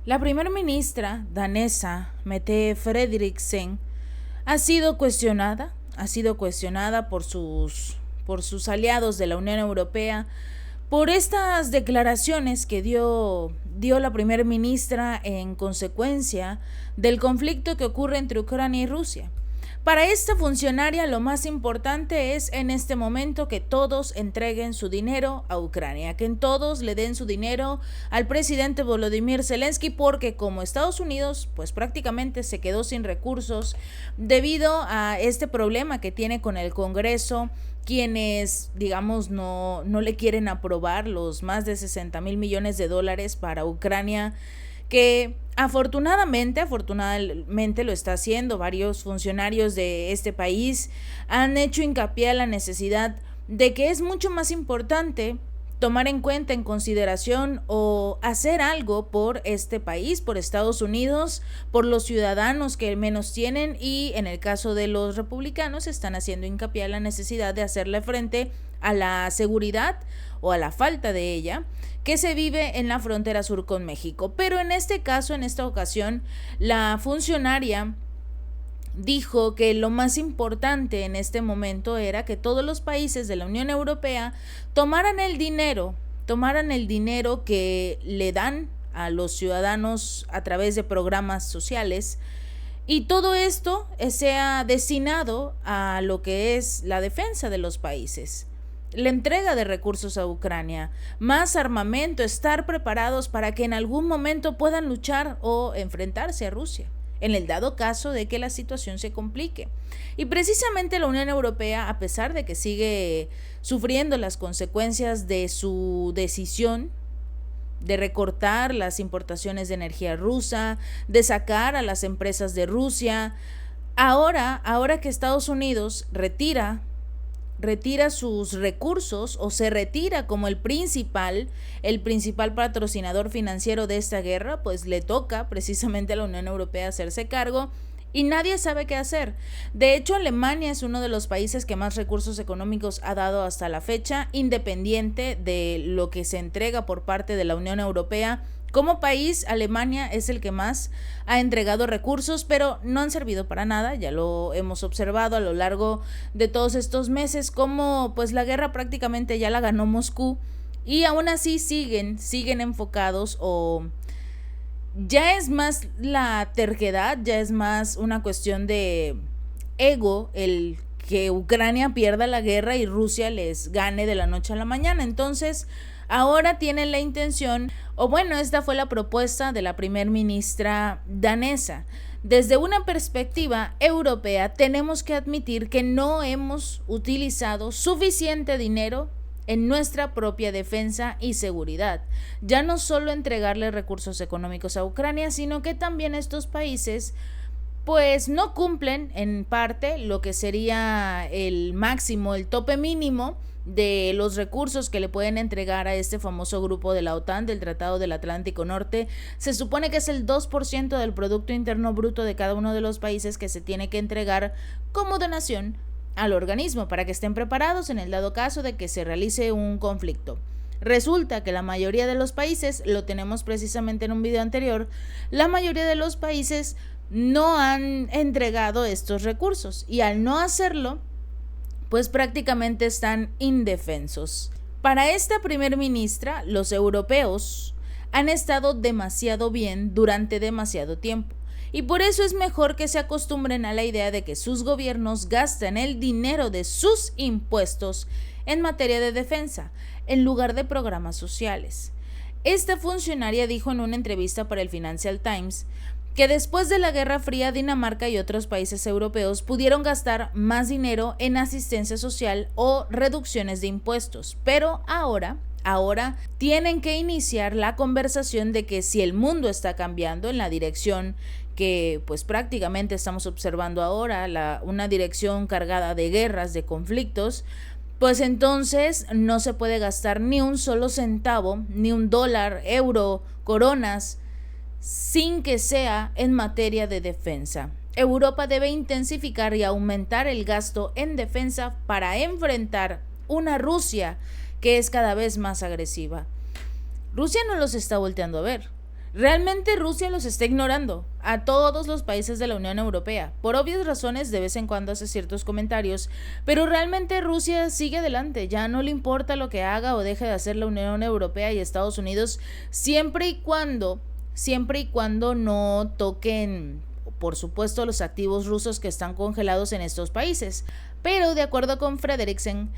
La primera ministra danesa, Mette Frederiksen, ha sido cuestionada por sus aliados de la Unión Europea por estas declaraciones que dio la primera ministra en consecuencia del conflicto que ocurre entre Ucrania y Rusia. Para esta funcionaria lo más importante es en este momento que todos entreguen su dinero a Ucrania, que todos le den su dinero al presidente Volodymyr Zelensky, porque como Estados Unidos pues prácticamente se quedó sin recursos debido a este problema que tiene con el Congreso, quienes digamos no le quieren aprobar los más de 60,000 millones de dólares para Ucrania, que afortunadamente lo está haciendo. Varios funcionarios de este país han hecho hincapié a la necesidad de que es mucho más importante tomar en cuenta, en consideración o hacer algo por este país, por Estados Unidos, por los ciudadanos que menos tienen, y en el caso de los republicanos están haciendo hincapié a la necesidad de hacerle frente a la seguridad o a la falta de ella que se vive en la frontera sur con México. Pero en este caso, en esta ocasión, la funcionaria dijo que lo más importante en este momento era que todos los países de la Unión Europea tomaran el dinero que le dan a los ciudadanos a través de programas sociales, y todo esto sea destinado a lo que es la defensa de los países, la entrega de recursos a Ucrania, más armamento, estar preparados para que en algún momento puedan luchar o enfrentarse a Rusia, en el dado caso de que la situación se complique. Y precisamente la Unión Europea, a pesar de que sigue sufriendo las consecuencias de su decisión de recortar las importaciones de energía rusa, de sacar a las empresas de Rusia, ahora que Estados Unidos retira sus recursos o se retira como el principal patrocinador financiero de esta guerra, pues le toca precisamente a la Unión Europea hacerse cargo y nadie sabe qué hacer. De hecho, Alemania es uno de los países que más recursos económicos ha dado hasta la fecha, independiente de lo que se entrega por parte de la Unión Europea. Como país, Alemania es el que más ha entregado recursos, pero no han servido para nada. Ya lo hemos observado a lo largo de todos estos meses, como pues la guerra prácticamente ya la ganó Moscú, y aún así siguen enfocados, o ya es más la terquedad, ya es más una cuestión de ego el que Ucrania pierda la guerra y Rusia les gane de la noche a la mañana. Entonces, ahora tienen la intención, o bueno, esta fue la propuesta de la primer ministra danesa. Desde una perspectiva europea, tenemos que admitir que no hemos utilizado suficiente dinero en nuestra propia defensa y seguridad. Ya no solo entregarle recursos económicos a Ucrania, sino que también estos países pues no cumplen en parte lo que sería el máximo, el tope mínimo de los recursos que le pueden entregar a este famoso grupo de la OTAN, del Tratado del Atlántico Norte. Se supone que es el 2% del Producto Interno Bruto de cada uno de los países que se tiene que entregar como donación al organismo para que estén preparados en el dado caso de que se realice un conflicto. Resulta que la mayoría de los países, lo tenemos precisamente en un video anterior, la mayoría de los países no han entregado estos recursos, y al no hacerlo, pues prácticamente están indefensos. Para esta primer ministra, los europeos han estado demasiado bien durante demasiado tiempo, y por eso es mejor que se acostumbren a la idea de que sus gobiernos gasten el dinero de sus impuestos en materia de defensa, en lugar de programas sociales. Esta funcionaria dijo en una entrevista para el Financial Times que después de la Guerra Fría, Dinamarca y otros países europeos pudieron gastar más dinero en asistencia social o reducciones de impuestos, pero ahora tienen que iniciar la conversación de que si el mundo está cambiando en la dirección que pues prácticamente estamos observando ahora, una dirección cargada de guerras, de conflictos, pues entonces no se puede gastar ni un solo centavo, ni un dólar, euro, coronas, sin que sea en materia de defensa. Europa debe intensificar y aumentar el gasto en defensa para enfrentar una Rusia que es cada vez más agresiva. Rusia no los está volteando a ver. Realmente Rusia los está ignorando a todos los países de la Unión Europea. Por obvias razones, de vez en cuando hace ciertos comentarios, pero realmente Rusia sigue adelante. Ya no le importa lo que haga o deje de hacer la Unión Europea y Estados Unidos, siempre y cuando no toquen, por supuesto, los activos rusos que están congelados en estos países. Pero, de acuerdo con Frederiksen,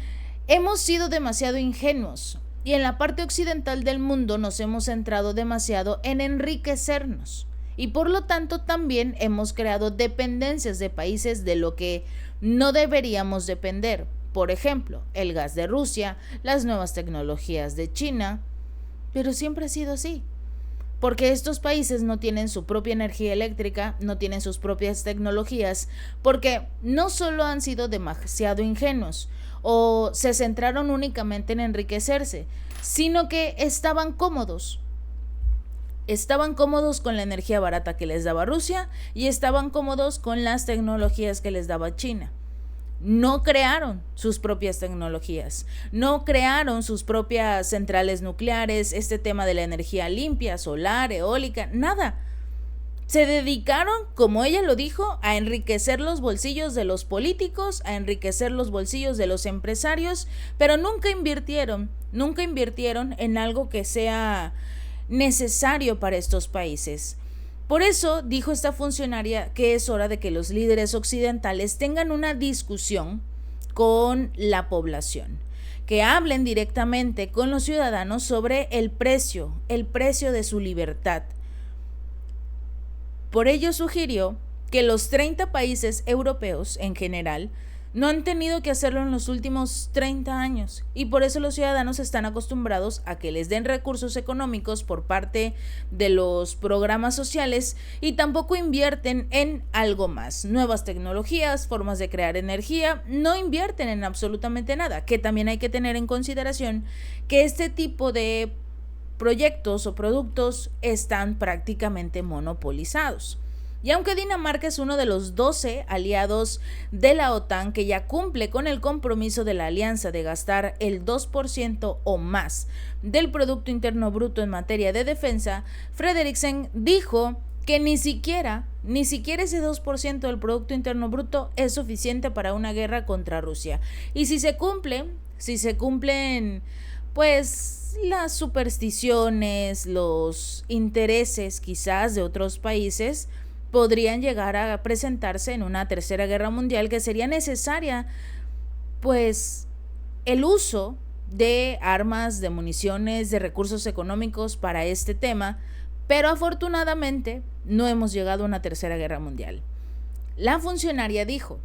hemos sido demasiado ingenuos. Y en la parte occidental del mundo nos hemos centrado demasiado en enriquecernos. Y por lo tanto también hemos creado dependencias de países de lo que no deberíamos depender. Por ejemplo, el gas de Rusia, las nuevas tecnologías de China. Pero siempre ha sido así. Porque estos países no tienen su propia energía eléctrica, no tienen sus propias tecnologías, porque no solo han sido demasiado ingenuos o se centraron únicamente en enriquecerse, sino que estaban cómodos. Estaban cómodos con la energía barata que les daba Rusia y estaban cómodos con las tecnologías que les daba China. No crearon sus propias tecnologías, no crearon sus propias centrales nucleares, este tema de la energía limpia, solar, eólica, nada. Se dedicaron, como ella lo dijo, a enriquecer los bolsillos de los políticos, a enriquecer los bolsillos de los empresarios, pero nunca invirtieron en algo que sea necesario para estos países. Por eso dijo esta funcionaria que es hora de que los líderes occidentales tengan una discusión con la población, que hablen directamente con los ciudadanos sobre el precio de su libertad. Por ello sugirió que los 30 países europeos en general no han tenido que hacerlo en los últimos 30 años y por eso los ciudadanos están acostumbrados a que les den recursos económicos por parte de los programas sociales y tampoco invierten en algo más, nuevas tecnologías, formas de crear energía, no invierten en absolutamente nada, que también hay que tener en consideración que este tipo de proyectos o productos están prácticamente monopolizados. Y aunque Dinamarca es uno de los 12 aliados de la OTAN que ya cumple con el compromiso de la alianza de gastar el 2% o más del Producto Interno Bruto en materia de defensa, Frederiksen dijo que ni siquiera ese 2% del Producto Interno Bruto es suficiente para una guerra contra Rusia. Y si se cumplen, pues las supersticiones, los intereses quizás de otros países, podrían llegar a presentarse en una tercera guerra mundial que sería necesaria, pues, el uso de armas, de municiones, de recursos económicos para este tema, pero afortunadamente no hemos llegado a una tercera guerra mundial. La funcionaria dijo,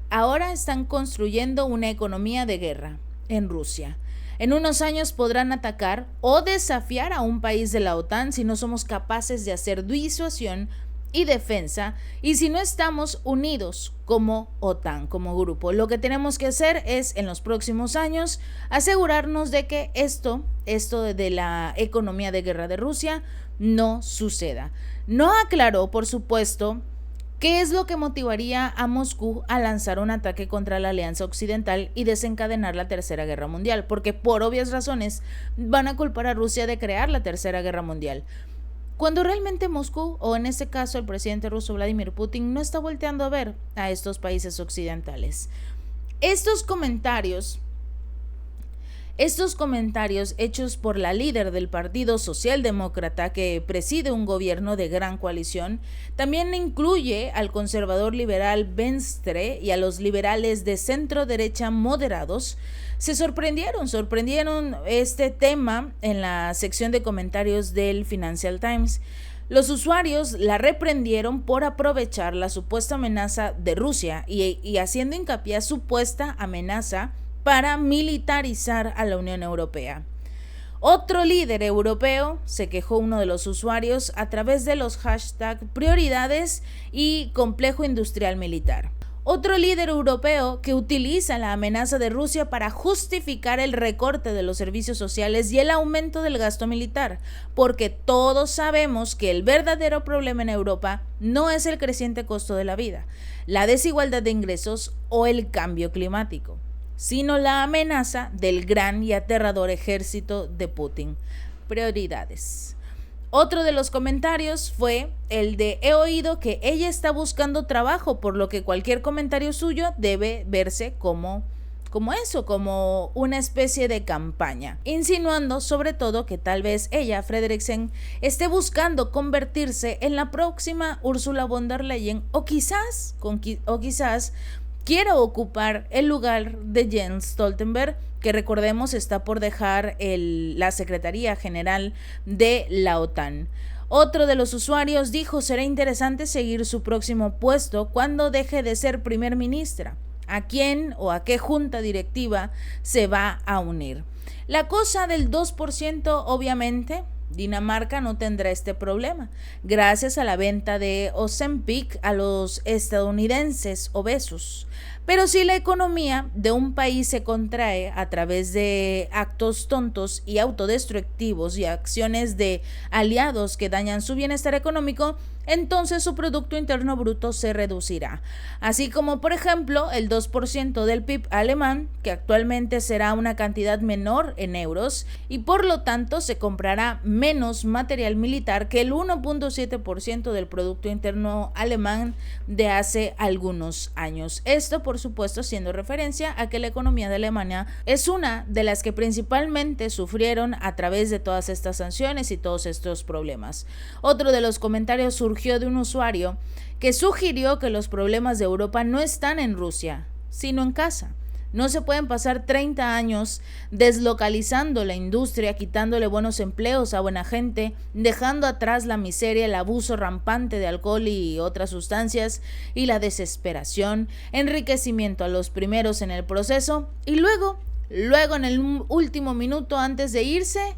ahora están construyendo una economía de guerra en Rusia. En unos años podrán atacar o desafiar a un país de la OTAN si no somos capaces de hacer disuasión y defensa, y si no estamos unidos como OTAN, como grupo. Lo que tenemos que hacer es, en los próximos años, asegurarnos de que esto de la economía de guerra de Rusia no suceda. No aclaró, por supuesto, qué es lo que motivaría a Moscú a lanzar un ataque contra la Alianza Occidental y desencadenar la Tercera Guerra Mundial, porque por obvias razones van a culpar a Rusia de crear la Tercera Guerra Mundial, cuando realmente Moscú, o en este caso el presidente ruso Vladimir Putin, no está volteando a ver a estos países occidentales. Estos comentarios hechos por la líder del Partido Socialdemócrata que preside un gobierno de gran coalición, también incluye al conservador liberal Venstre y a los liberales de centro derecha moderados. Se sorprendieron este tema en la sección de comentarios del Financial Times. Los usuarios la reprendieron por aprovechar la supuesta amenaza de Rusia y haciendo hincapié a supuesta amenaza para militarizar a la Unión Europea. Otro líder europeo, se quejó uno de los usuarios a través de los hashtags prioridades y complejo industrial militar. Otro líder europeo que utiliza la amenaza de Rusia para justificar el recorte de los servicios sociales y el aumento del gasto militar, porque todos sabemos que el verdadero problema en Europa no es el creciente costo de la vida, la desigualdad de ingresos o el cambio climático, sino la amenaza del gran y aterrador ejército de Putin. Prioridades. Otro de los comentarios fue el de: he oído que ella está buscando trabajo, por lo que cualquier comentario suyo debe verse como eso, como una especie de campaña, insinuando sobre todo que tal vez ella, Frederiksen, esté buscando convertirse en la próxima Ursula von der Leyen, o quizás quiera ocupar el lugar de Jens Stoltenberg, que recordemos está por dejar la Secretaría General de la OTAN. Otro de los usuarios dijo: será interesante seguir su próximo puesto cuando deje de ser primer ministra. ¿A quién o a qué junta directiva se va a unir? La cosa del 2%, obviamente, Dinamarca no tendrá este problema, gracias a la venta de Ozempic a los estadounidenses obesos. Pero si la economía de un país se contrae a través de actos tontos y autodestructivos y acciones de aliados que dañan su bienestar económico, entonces su Producto Interno Bruto se reducirá. Así como, por ejemplo, el 2% del PIB alemán, que actualmente será una cantidad menor en euros, y por lo tanto se comprará menos material militar que el 1.7% del Producto Interno alemán de hace algunos años. Esto, por supuesto, haciendo referencia a que la economía de Alemania es una de las que principalmente sufrieron a través de todas estas sanciones y todos estos problemas. Otro de los comentarios surgió de un usuario que sugirió que los problemas de Europa no están en Rusia, sino en casa. No se pueden pasar 30 años deslocalizando la industria, quitándole buenos empleos a buena gente, dejando atrás la miseria, el abuso rampante de alcohol y otras sustancias y la desesperación, enriquecimiento a los primeros en el proceso y luego en el último minuto antes de irse,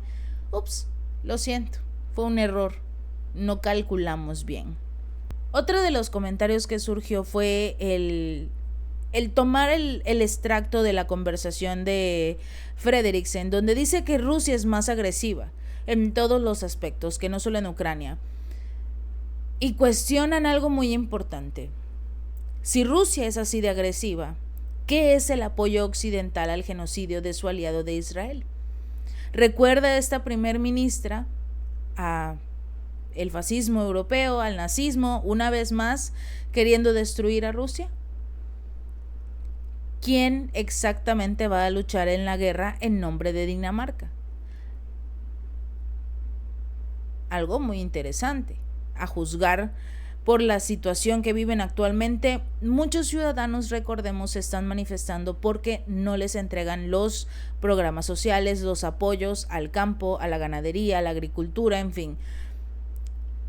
lo siento, fue un error, no calculamos bien. Otro de los comentarios que surgió fue el tomar el extracto de la conversación de Frederiksen, donde dice que Rusia es más agresiva en todos los aspectos, que no solo en Ucrania. Y cuestionan algo muy importante. Si Rusia es así de agresiva, ¿qué es el apoyo occidental al genocidio de su aliado de Israel? ¿Recuerda esta primer ministra a el fascismo europeo, al nazismo, una vez más queriendo destruir a Rusia? ¿Quién exactamente va a luchar en la guerra en nombre de Dinamarca? Algo muy interesante. A juzgar por la situación que viven actualmente, muchos ciudadanos, recordemos, se están manifestando porque no les entregan los programas sociales, los apoyos al campo, a la ganadería, a la agricultura, en fin.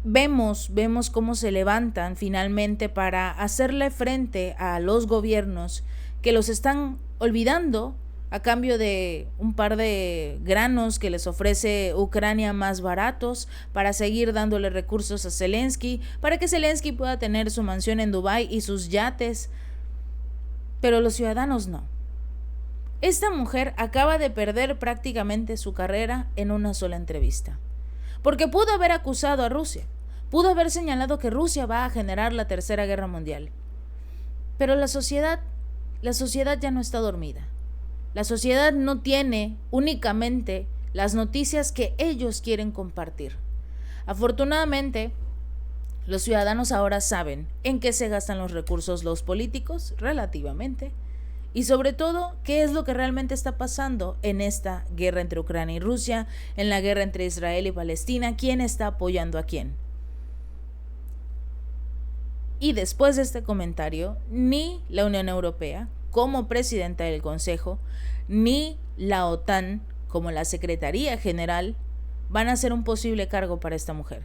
Vemos cómo se levantan finalmente para hacerle frente a los gobiernos que los están olvidando a cambio de un par de granos que les ofrece Ucrania más baratos, para seguir dándole recursos a Zelensky, para que Zelensky pueda tener su mansión en Dubái y sus yates. Pero los ciudadanos no. Esta mujer acaba de perder prácticamente su carrera en una sola entrevista, porque pudo haber acusado a Rusia, pudo haber señalado que Rusia va a generar la Tercera Guerra Mundial. Pero la sociedad ya no está dormida. La sociedad no tiene únicamente las noticias que ellos quieren compartir. Afortunadamente, los ciudadanos ahora saben en qué se gastan los recursos los políticos, relativamente, y sobre todo, qué es lo que realmente está pasando en esta guerra entre Ucrania y Rusia, en la guerra entre Israel y Palestina, quién está apoyando a quién. Y después de este comentario, ni la Unión Europea, como presidenta del Consejo, ni la OTAN, como la Secretaría General, van a ser un posible cargo para esta mujer.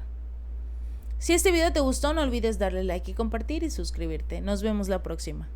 Si este video te gustó, no olvides darle like y compartir y suscribirte. Nos vemos la próxima.